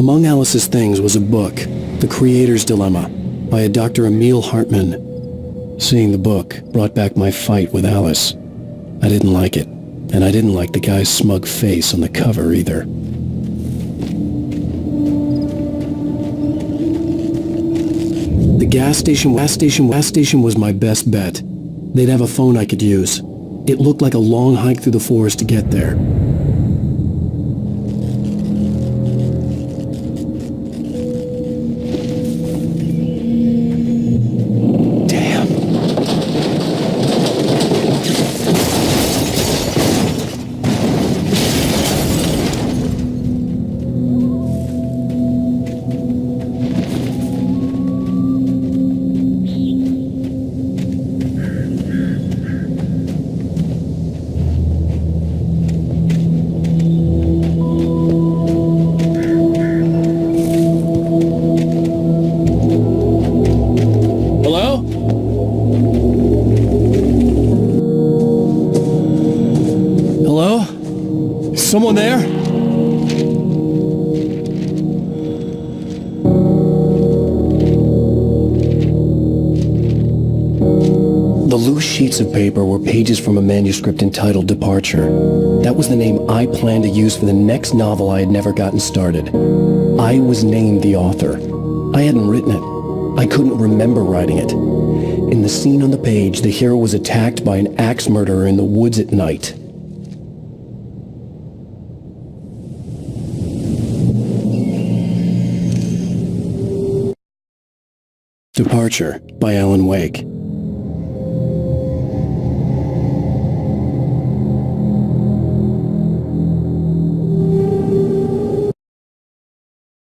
Among Alice's things was a book, The Creator's Dilemma, by a Dr. Emil Hartmann. Seeing the book brought back my fight with Alice. I didn't like it, and I didn't like the guy's smug face on the cover either. The gas station was my best bet. They'd have a phone I could use. It looked like a long hike through the forest to get there. Someone there? The loose sheets of paper were pages from a manuscript entitled Departure. That was the name I planned to use for the next novel I had never gotten started. I was named the author. I hadn't written it. I couldn't remember writing it. In the scene on the page, the hero was attacked by an axe murderer in the woods at night. Departure by Alan Wake.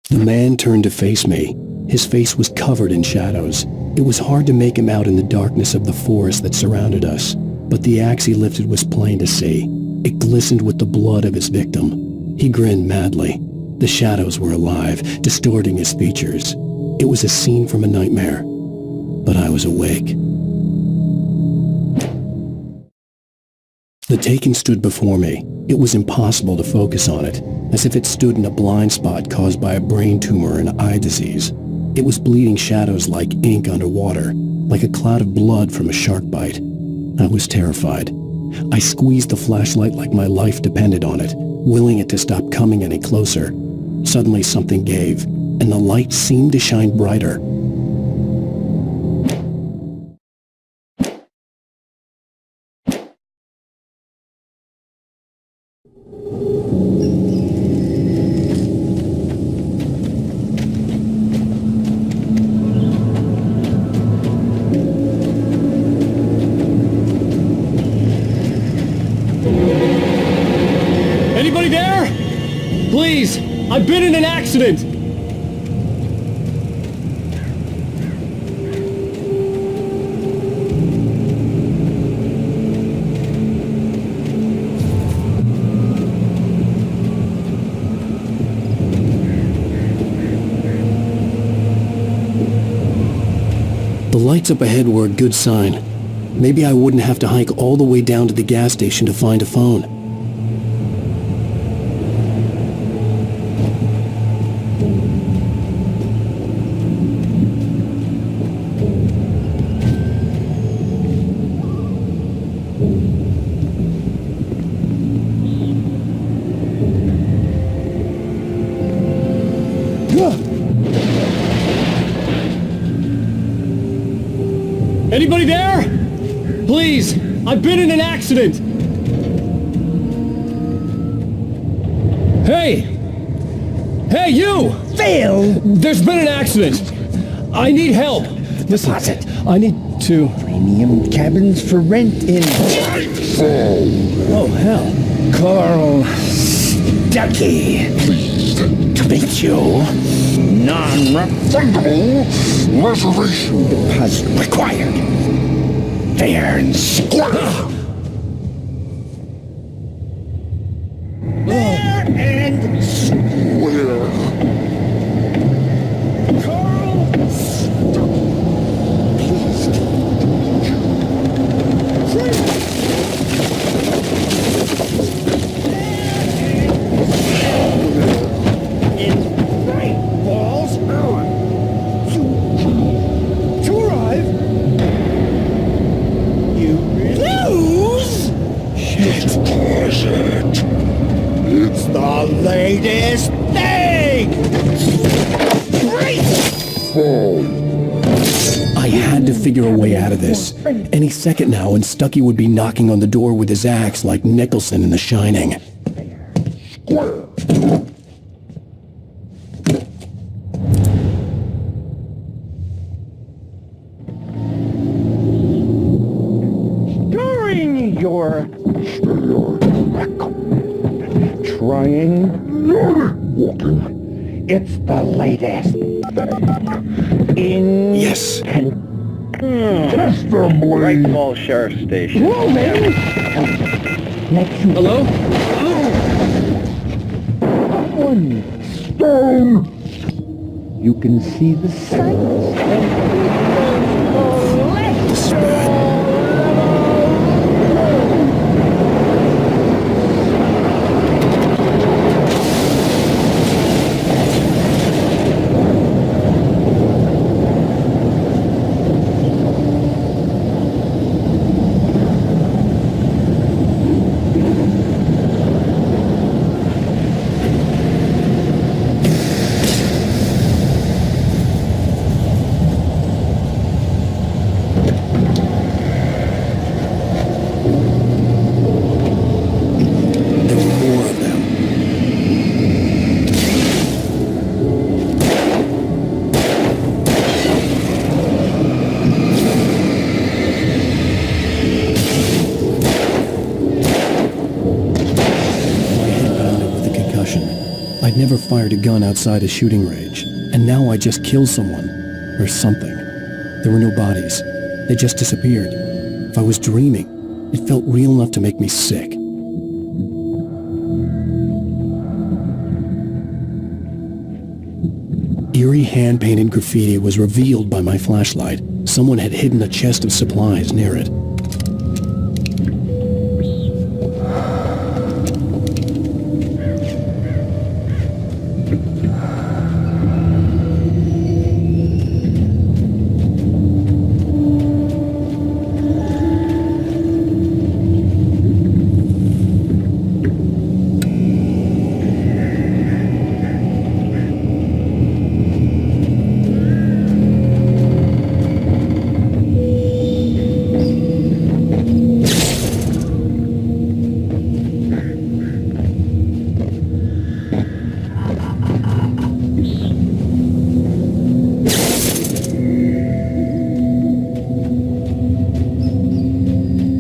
The man turned to face me. His face was covered in shadows. It was hard to make him out in the darkness of the forest that surrounded us, but the axe he lifted was plain to see. It glistened with the blood of his victim. He grinned madly. The shadows were alive, distorting his features. It was a scene from a nightmare, but I was awake. The Taken stood before me. It was impossible to focus on it, as if it stood in a blind spot caused by a brain tumor and eye disease. It was bleeding shadows like ink underwater, like a cloud of blood from a shark bite. I was terrified. I squeezed the flashlight like my life depended on it, willing it to stop coming any closer. Suddenly something gave, and the light seemed to shine brighter. Anybody there? Please, I've been in an accident! The lights up ahead were a good sign. Maybe I wouldn't have to hike all the way down to the gas station to find a phone. Anybody there? Please, I've been in an accident! Hey! Hey, you! Phil! There's been an accident! I need help! Deposit. I need to... Premium cabins for rent in... Oh, hell. Carl Stuckey. Pleased to meet you. Non-refundable reservation deposit required. Fair and square. Fair and square. Carl Stuckey. Pleased to meet you. In right. is it? It's the latest thing! Great! I had to figure a way out of this. Any second now, and Stucky would be knocking on the door with his axe like Nicholson in The Shining. Square! During your trying, Walking. it's the latest thing in Yes. Test them, Right Blade. Falls Sheriff Station. Hello? One, Stone! you can see the sights There were more of them. My head bound up with a concussion. I'd never fired a gun outside a shooting range, and now I just killed someone. Or something. There were no bodies. They just disappeared. If I was dreaming, it felt real enough to make me sick. Eerie hand-painted graffiti was revealed by my flashlight. Someone had hidden a chest of supplies near it.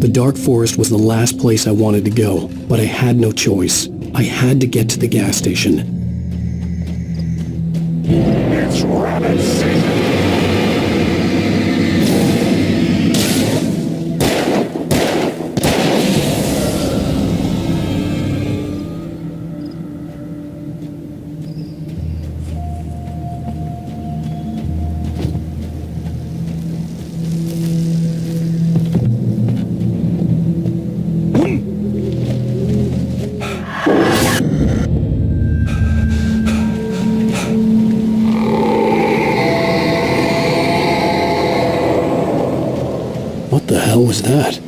The dark forest was the last place I wanted to go, but I had no choice. I had to get to the gas station. It's rabbit season! What the hell was that?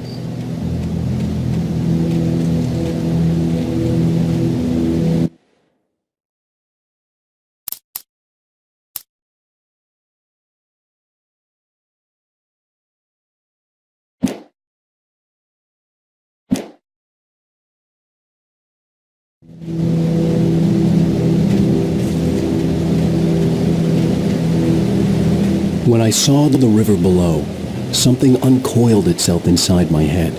When I saw the river below, something uncoiled itself inside my head.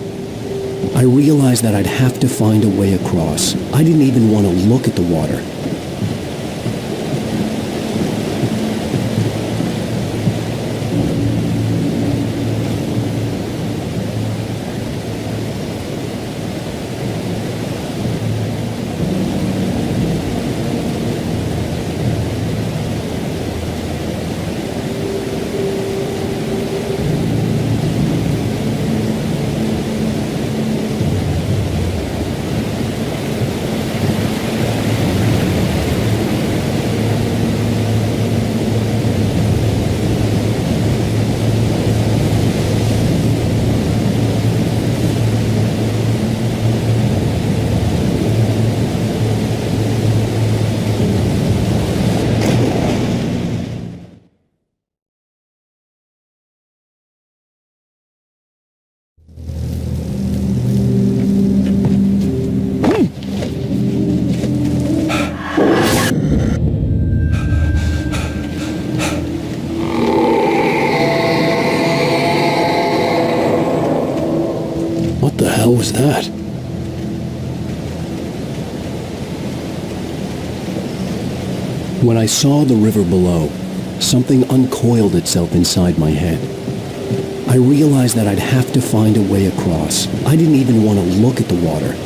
I realized that I'd have to find a way across. I didn't even want to look at the water. hell was that? When I saw the river below, something uncoiled itself inside my head. I realized that I'd have to find a way across. I didn't even want to look at the water.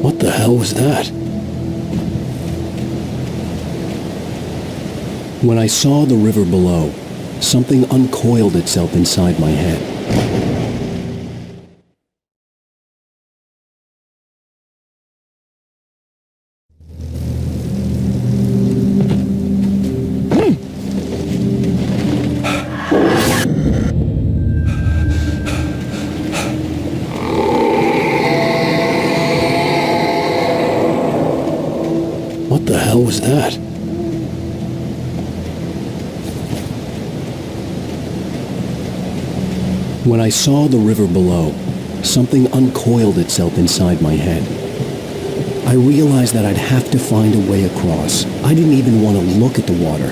What the hell was that? When I saw the river below, something uncoiled itself inside my head. What the hell was that? When I saw the river below, something uncoiled itself inside my head. I realized that I'd have to find a way across. I didn't even want to look at the water.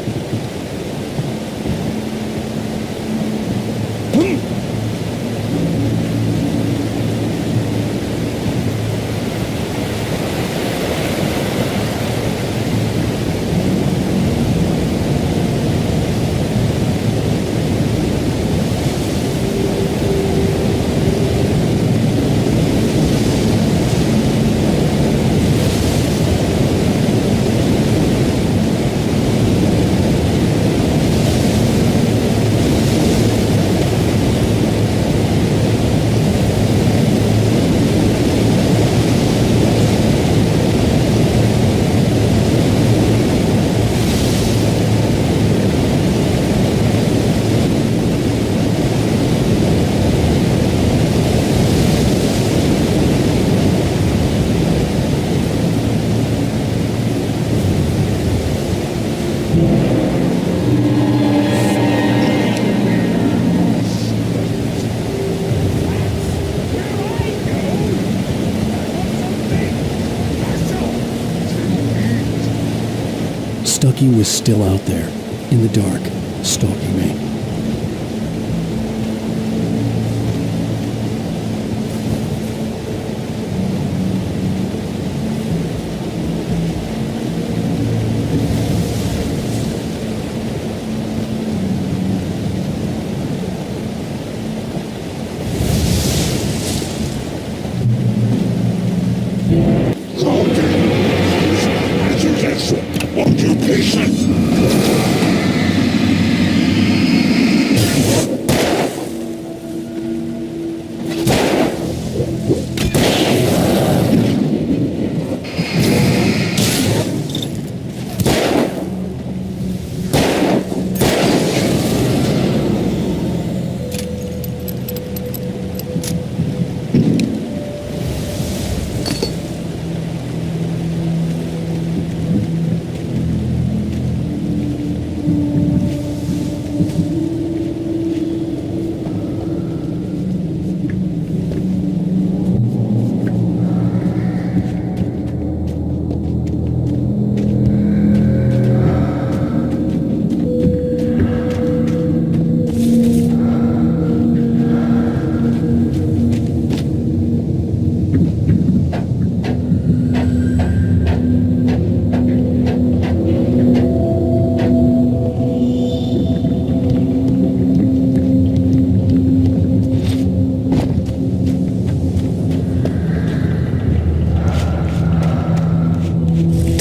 Stucky was still out there, in the dark, stalking me.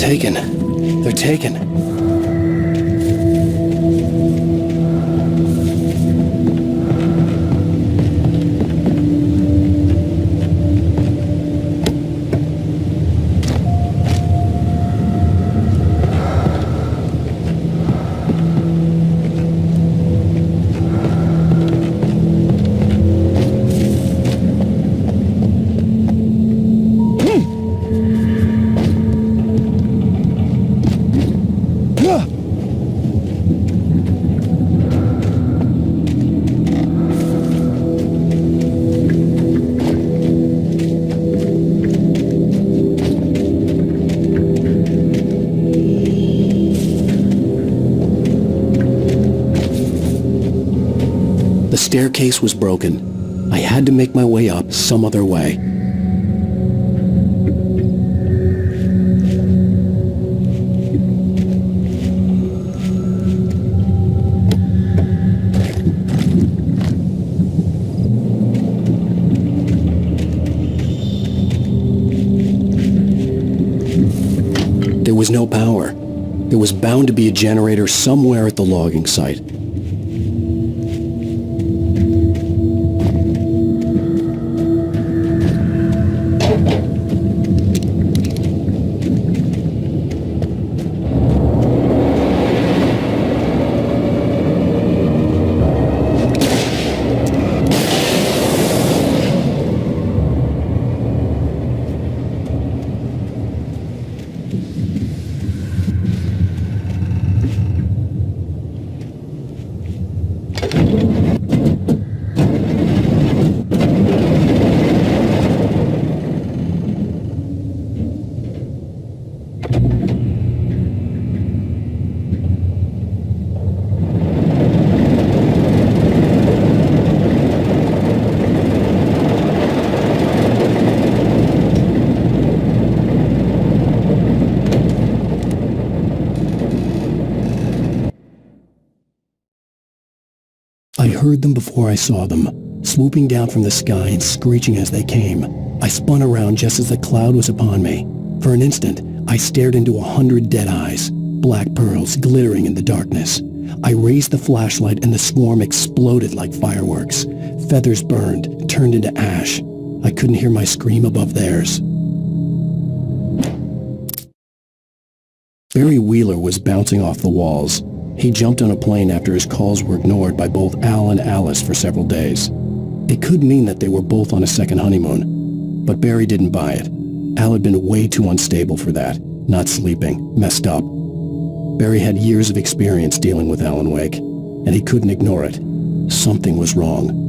Taken. They're taken. staircase was broken. I had to make my way up some other way. There was no power. There was bound to be a generator somewhere at the logging site. I heard them before I saw them, swooping down from the sky and screeching as they came. I spun around just as the cloud was upon me. For an instant, I stared into 100 dead eyes, black pearls glittering in the darkness. I raised the flashlight and the swarm exploded like fireworks. Feathers burned, turned into ash. I couldn't hear my scream above theirs. Barry Wheeler was bouncing off the walls. He jumped on a plane after his calls were ignored by both Al and Alice for several days. It could mean that they were both on a second honeymoon. But Barry didn't buy it. Al had been way too unstable for that, not sleeping, messed up. Barry had years of experience dealing with Alan Wake, and he couldn't ignore it. Something was wrong.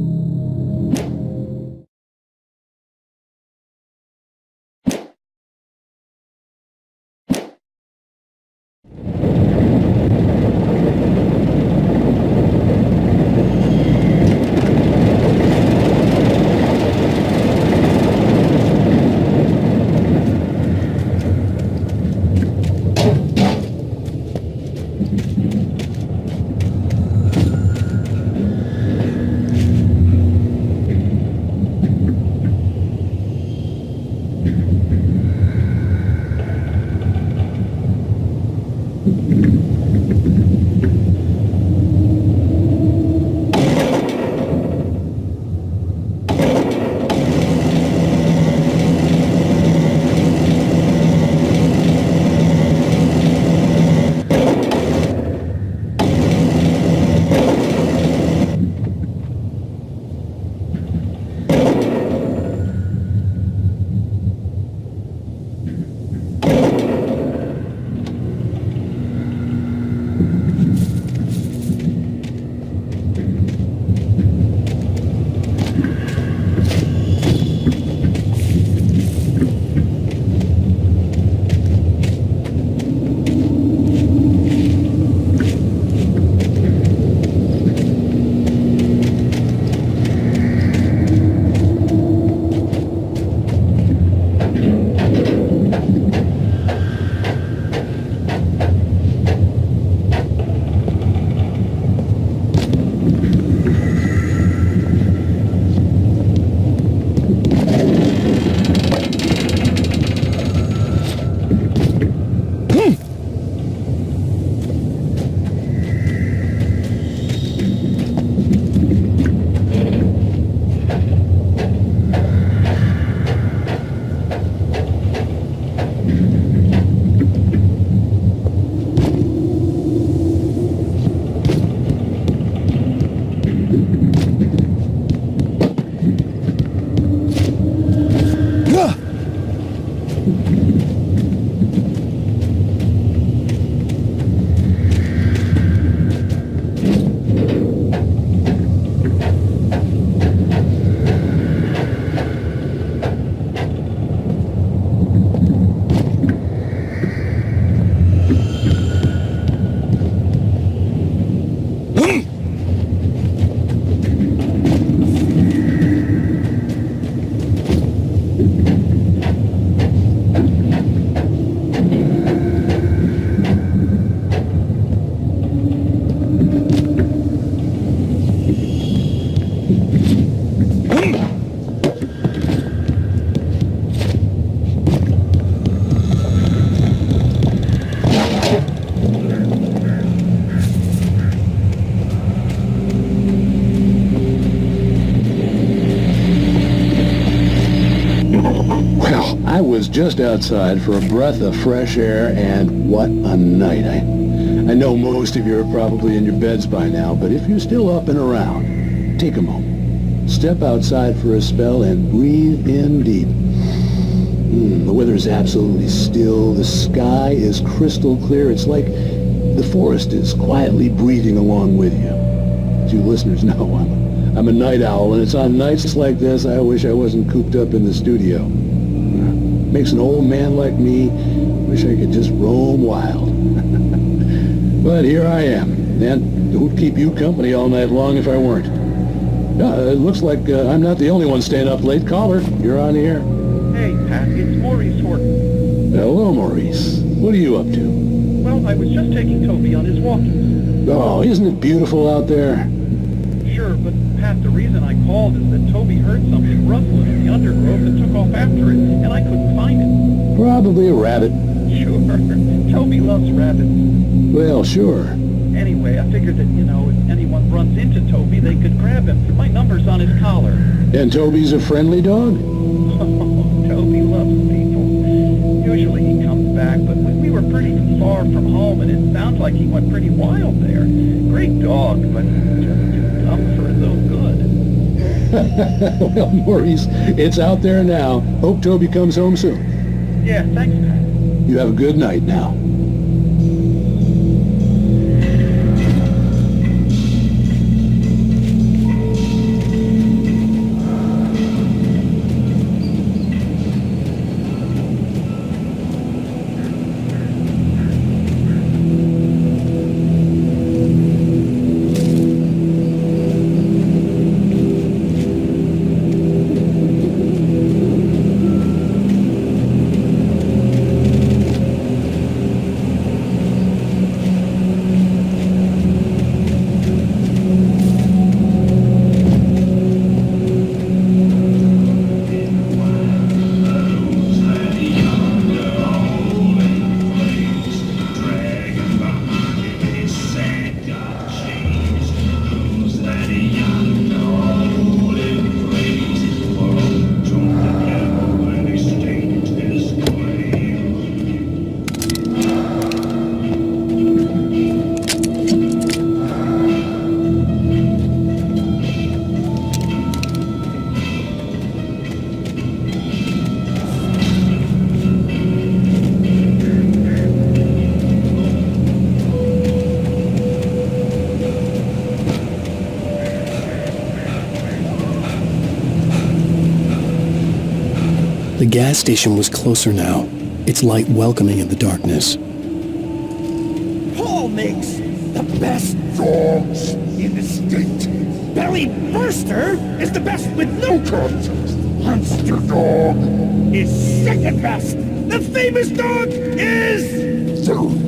I was just outside for a breath of fresh air, and what a night. I know most of you are probably in your beds by now, but if you're still up and around, take a moment. Step outside for a spell and breathe in deep. The weather is absolutely still. The sky is crystal clear. It's like the forest is quietly breathing along with you. As you listeners know, I'm a night owl, and it's on nights like this I wish I wasn't cooped up in the studio. Makes an old man like me wish I could just roam wild. But here I am, and it would keep you company all night long if I weren't. It looks like I'm not the only one staying up late. Caller, you're on the air. Hey, Pat, it's Maurice Horton. Hello, Maurice. What are you up to? Well, I was just taking Toby on his walkies. Oh, isn't it beautiful out there? Sure, but Pat, the reason I called is that Toby heard something rustling in the undergrowth and took off after it, and I couldn't find it. Probably a rabbit. Sure, Toby loves rabbits. Well, sure. Anyway, I figured that, if anyone runs into Toby, they could grab him. My number's on his collar. And Toby's a friendly dog? Oh, Toby loves people. Usually he comes back, but we were pretty far from home, and it sounds like he went pretty wild there. Great dog, but just too dumb for his own good. Well, Maurice, it's out there now. Hope Toby comes home soon. Yeah, thanks, Pat. You have a good night now. The gas station was closer now, its light welcoming in the darkness. Paul makes the best dogs in the state. Belly Burster is the best with no contest. Monster dog. Is second best. The famous dog is... Dude.